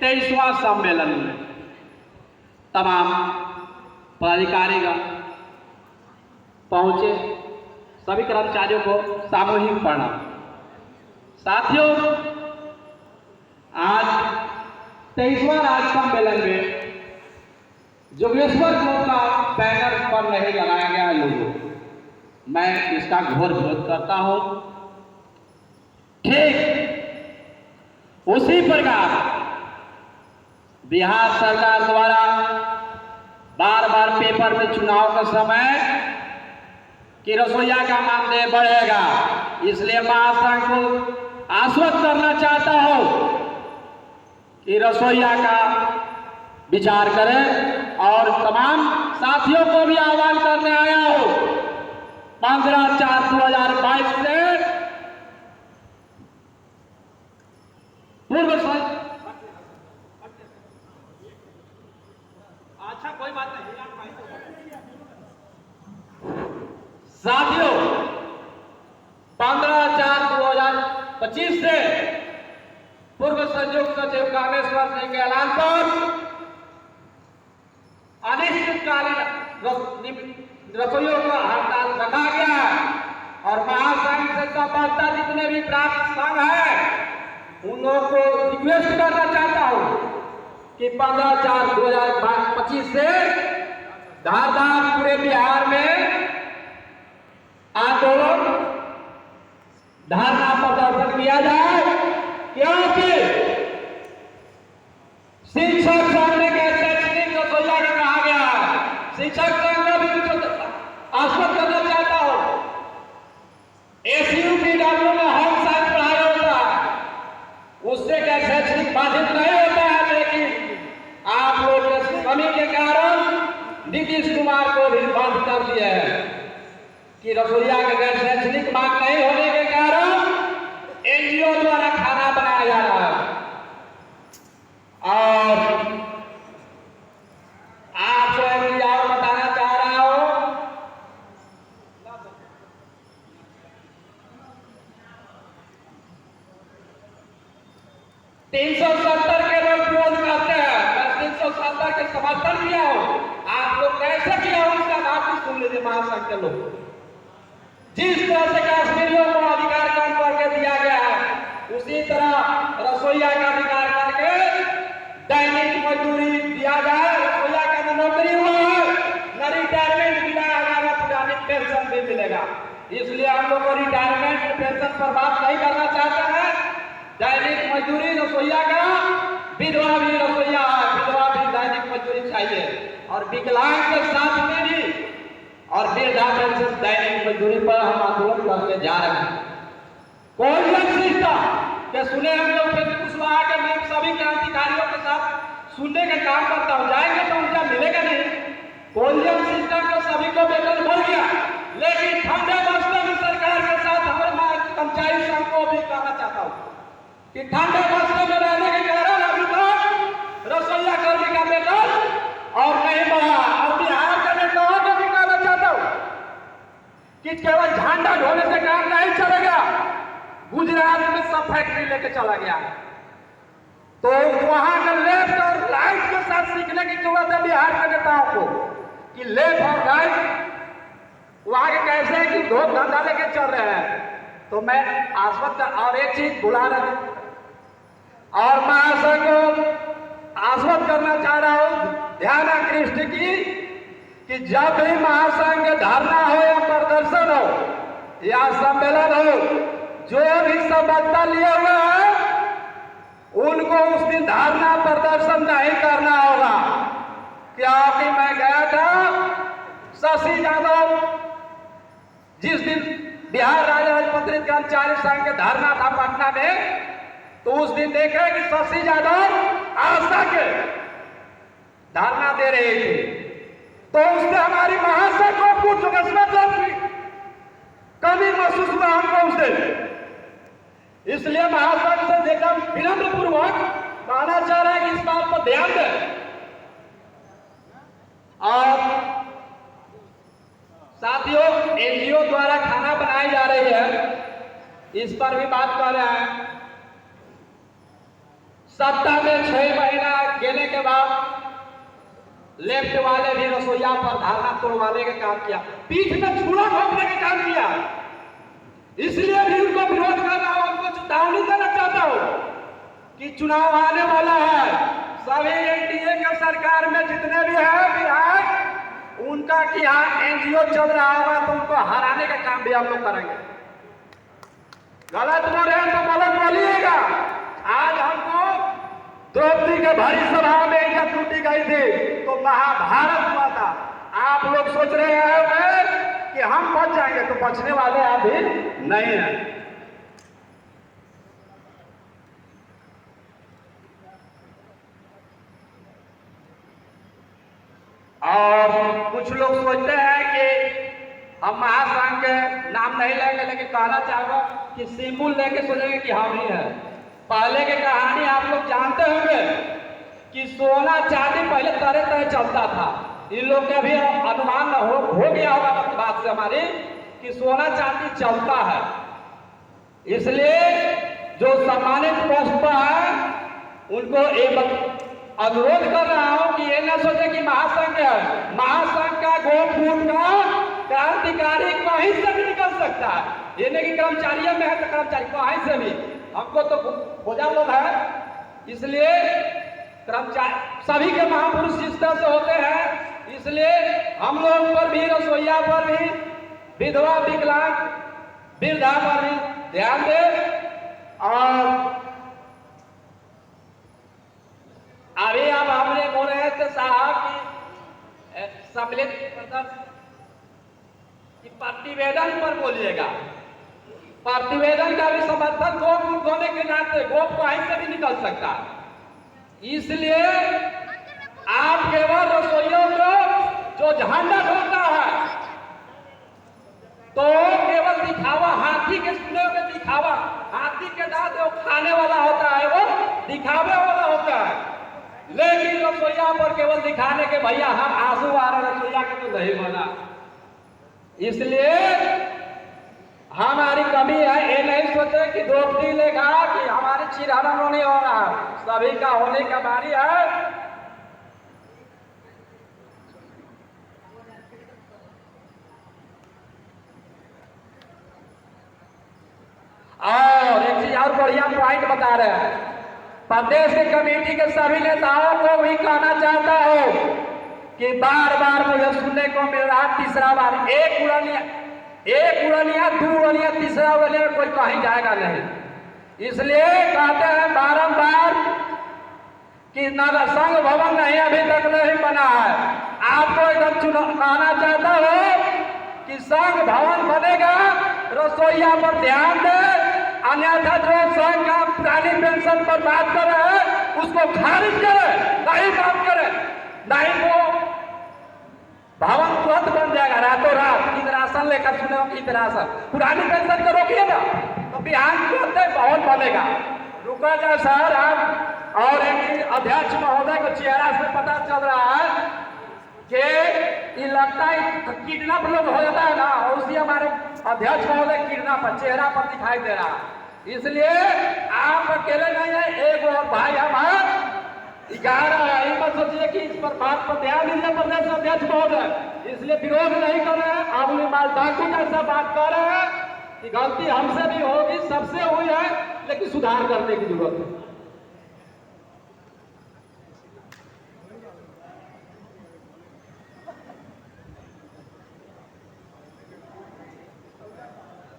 23वां सम्मेलन में तमाम पदाधिकारीगण पहुंचे। सभी कर्मचारियों को सामूहिक प्रणाम। साथियों, आज 23वां राज्य सम्मेलन में जोगेश्वर ग्रुप का बैनर पर नहीं लगाया गया लोगों, मैं इसका घोर विरोध करता हूं। ठीक उसी प्रकार बिहार सरकार द्वारा बार बार पेपर में चुनाव के समय कि रसोईया का मानदेय बढ़ेगा, इसलिए महासंघ को आश्वस्त करना चाहता हूं कि रसोईया का विचार करें और तमाम साथियों को भी आह्वान करने आया हूं। 15/4/2022 से पूर्व अच्छा कोई बात नहीं साथियों, 15/4/2025 से पूर्व संयुक्त सचिव कामेश्वर सिंह के ऐलान पर अनिश्चितकालीन रसोइयों का हड़ताल रखा गया और महासंघ से संबद्ध जितने भी प्राप्त संघ है उन लोगों को रिक्वेस्ट करना चाहता हूं कि 15/4/2025 से धारदार पूरे बिहार में आंदोलन धरना प्रदर्शन किया जाए, क्योंकि शिक्षक संघ ने शैक्षणिक रसोइया का कहा गया है। शिक्षक संघ का भी आश्वस्त करना चाहता हूं, SUPW में होम साइंस पढ़ाया होता है, उससे क्या शैक्षणिक बाधित नहीं होता है, लेकिन आप लोग के कमी के कारण नीतीश कुमार को भी बंद कर दिया है कि रसोईया के गैर शैक्षणिक मांग नहीं होने के कारण NGO द्वारा खाना बनाया जा रहा है। और आपको एक और बताना चाह रहा हूं, $370 के लोग विरोध करते हैं, मैं 370 के समर्थन किया हूं। आप लोग कैसे किया हो उसका बात भी सुन लीजिए। महासंघ के लोग जिस तरह से कश्मीरियों को अधिकार कम करके दिया गया है, उसी तरह रसोईया का अधिकार करके दैनिक मजदूरी दिया जाए। रसोईया का न नौकरी हुआ है न रिटायरमेंट मिला है, पुरानी पेंशन भी मिलेगा। इसलिए हम लोग को रिटायरमेंट पेंशन पर बात नहीं करना चाहते हैं। दैनिक मजदूरी रसोईया का, विधवा भी रसोईया है, विधवा भी दैनिक मजदूरी चाहिए और विकलांग के साथ में भी और वृद्धा पेंशन दैनिक मजदूरी पर हम आंदोलन करके जा रहे हैं। कोई सिस्टम के सुने हम लोग कुशवाहा के मैं सभी क्रांतिकारियों के साथ सुनने का काम करता हूं, जाएंगे तो उनका मिलेगा नहीं। कोलियम सिस्टम को सभी को वेतन बढ़ गया, लेकिन ठंडे बस्ते में सरकार के साथ हमारे कर्मचारी संघ को भी कहना चाहता हूं कि ठंडे बस्ते में रहने के कारण अभी तक रसोईया कर्मी का वेतन और नहीं बढ़ा। और बिहार के नेताओं को भी कहना चाहता हूं कि केवल झंडा ढोने से काम नहीं चलेगा। गुजरात में सब फैक्ट्री लेके चला गया, तो वहां का लेफ्ट और राइट के साथ सीखने की जरूरत है बिहार के नेताओं को कि लेफ्ट और राइट वहां के कैसे है कि धोख धंधा लेके चल रहे हैं। तो मैं आश्वस्त और एक चीज बुला रहा और महासंघ को आश्वस्त करना चाह रहा हूं, ध्यान आकृष्ट की कि जब भी महासंघ धरना हो या प्रदर्शन हो या सम्मेलन हो, जो भी संबद्धता लिए हुए हैं उनको उस दिन धरना प्रदर्शन नहीं करना होगा। क्योंकि मैं गया था शशि यादव जिस दिन बिहार राज्य राजपत्रित कर्मचारी संघ के धरना था पटना में, तो उस दिन देखे कि शशि यादव आशा के धरना दे रहे थे, तो उससे हमारी महासंघ को कुछ कमी महसूस हुआ हमको उस दिन। इसलिए महासंघ से देखा विनम्र पूर्वक कहना चाह रहा है कि इस बात पर ध्यान दें। और साथियों, NGO द्वारा खाना बनाई जा रही है, इस पर भी बात कर रहे हैं। सत्ता में 6 महीना गेने के बाद लेफ्ट वाले भी रसोईया पर धारणा तोड़वाने का काम किया, पीठ में छुरा घोंपने का काम किया। इसलिए भी उनको विरोध कर रहा हूं, उनको चेतावनी देना चाहता हूं कि चुनाव आने वाला है। सभी एनडीए के सरकार में जितने भी है विधायक, उनका कि यहाँ एनजीओ चल रहा होगा तो उनको हराने का काम भी हम लोग करेंगे। गलत बोले तो गलत बोलिएगा। आज हमको द्रौपदी के भरी सभा में इज्जत लूटी गई थी तो महाभारत हुआ था। आप लोग सोच रहे हैं कि हम बच जाएंगे, तो बचने वाले अभी नहीं है। और कुछ लोग सोचते हैं कि हम महासंघ के नाम नहीं लेंगे, लेकिन कहना चाहूंगा कि सिंबल लेके सोचेंगे कि हम ही है। पहले की कहानी आप लोग जानते होंगे कि सोना चांदी पहले तरह तरह चलता था। इन लोग के भी अनुमान हो गया होगा बात से हमारी कि सोना चांदी चलता है। इसलिए जो सम्मानित पोस्ट पर है उनको एक अनुरोध कर रहा हूं कि ये न सोचे कि महासंघ है। महासंघ का गोफूट का क्रांतिकारी कहीं से भी निकल सकता है। ये नहीं कि कर्मचारियों में है तो कर्मचारी कहीं से भी, हमको तो खोजा लोग है। इसलिए कर्मचारी सभी के महापुरुष जिस तरह से होते हैं, इसलिए हम लोग पर भी, रसोईया पर भी, विधवा विकलांग वृद्धा पर भी ध्यान दे। और अभी आप हमने बोल रहे थे साहब कि सम्मिलित प्रतिवेदन पर बोलिएगा। प्रतिवेदन का भी समर्थन गोप होने के नाते गोप कहीं से भी निकल सकता है। इसलिए आप केवल रसोइयों को जो झंडा ढोता है तो केवल दिखावा, हाथी के सुने में दिखावा, हाथी के दांत वो खाने वाला होता है, वो दिखावे वाला होता है। लेकिन रसोईया पर केवल दिखाने के भैया हम आंसू आ रहे, रसोईया के तो नहीं बना। इसलिए हमारी कमी है। ये नहीं सोचे कि द्रौपदी ने कहा कि हमारी चिरहरण नहीं हो रहा, सभी का होने का बारी है। और एक चीज और बढ़िया पॉइंट बता रहे हैं, प्रदेश की कमेटी के सभी नेताओं को भी कहना चाहता हूं कि बार बार मुझे सुनने को मिल रहा, तीसरा बार एक उड़निया, 2 उड़निया, तीसरा उड़निया कोई कहीं जाएगा नहीं। इसलिए कहते हैं बारंबार कि नगर संघ भवन नहीं अभी तक नहीं बना है। आपको एकदम कहना चाहता हूं कि संघ भवन बनेगा, रसोईया पर ध्यान दे, अन्यथा जो संघ का पुरानी पेंशन पर बात कर रहे हैं उसको खारिज करे, नहीं काम करे, नहीं वो भवन तुरंत बन जाएगा रातों रात। इंद्रासन लेकर सुने हो कि इंद्रासन, पुरानी पेंशन को रोकिए ना तो बिहार तुरंत भवन बनेगा। रुका जाए सर आप। और एक अध्यक्ष महोदय को चेहरा से पता चल रहा है कि लगता है किडनैप लोग हो जाता है ना, उसी हमारे अध्यक्ष महोदय किडनैप चेहरा पर दिखाई दे रहा है। इसलिए आप अकेले नहीं है, एक और भाई हम 11 है। ये मत सोचिए कि इस पर बात पर ध्यान दीजिए प्रदेश अध्यक्ष महोदय। इसलिए विरोध नहीं कर रहे हैं, आप माल डाकू जैसा बात कर रहे हैं कि गलती हमसे भी होगी, सबसे हुई है, लेकिन सुधार करने की जरूरत है।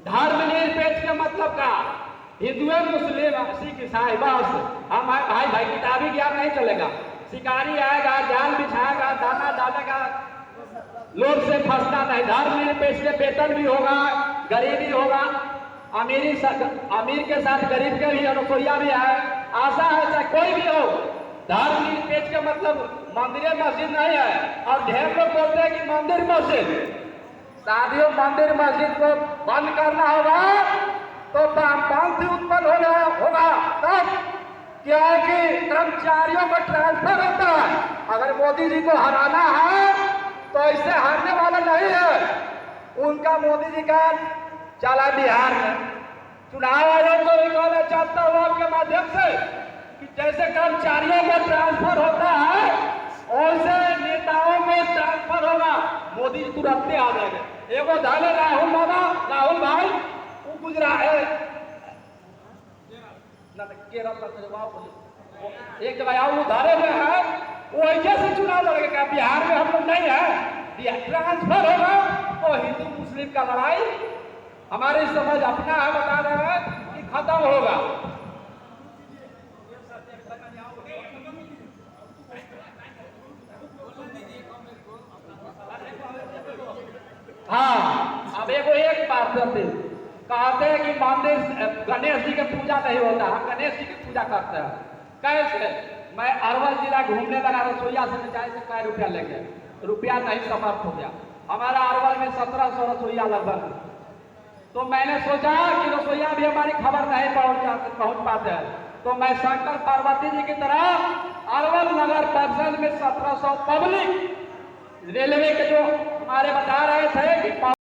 धर्मनिरपेक्ष का मतलब का हिंदू मुस्लिम सिख ईसाई बस हम भाई भाई किताबी ज्ञान नहीं चलेगा। शिकारी आएगा, जाल बिछाएगा, दाना डालेगा, लोग से फंसना नहीं। धर्मनिरपेक्ष से वेतन भी होगा, गरीबी होगा, अमीर के साथ गरीब के भी रसोईया भी है। आशा है चाहे कोई भी हो, धर्मनिरपेक्ष का मतलब मंदिर मस्जिद नहीं है। और ढेर लोग बोलते हैं कि मंदिर मस्जिद, शादियों मंदिर मस्जिद को बंद करना होगा तो वामपंथी उत्पन्न होगा तब, क्योंकि कर्मचारियों को ट्रांसफर होता है। अगर मोदी जी को हराना है तो ऐसे हारने वाला नहीं है। उनका मोदी जी का चला बिहार में चुनाव आयोग को भी कहना चाहता हूँ आपके माध्यम से कि जैसे कर्मचारियों को ट्रांसफर होता है वैसे नेताओं में ट्रांसफर होगा। मोदी जी तुरंत आ जाएंगे। एगो धाले राहुल बाबा, राहुल भाई वो गुजरा है एक जगह वो धारे में है, वो ऐसे से चुनाव लड़ेगा। बिहार में हम लोग नहीं है, ट्रांसफर होगा तो हिंदू मुस्लिम का लड़ाई हमारी समझ अपना है, बता रहे हैं कि खत्म होगा। हाँ, अब एक बात कहते हैं कि मंदिर गणेश जी की पूजा नहीं होता, हम गणेश जी की पूजा करते हैं। कैसे? मैं अरवल जिला घूमने लगा, रसोईया से जाए से कै रुपया लेके, रुपया नहीं समर्थ हो गया। हमारा अरवल में 1700 रसोईया लगभग, तो मैंने सोचा कि रसोईया भी हमारी खबर नहीं पहुंच पाते हैं, तो मैं शंकर पार्वती जी की तरह अरवल नगर परिषद में 1700 पब्लिक रेलवे के जो हमारे बता रहे थे कि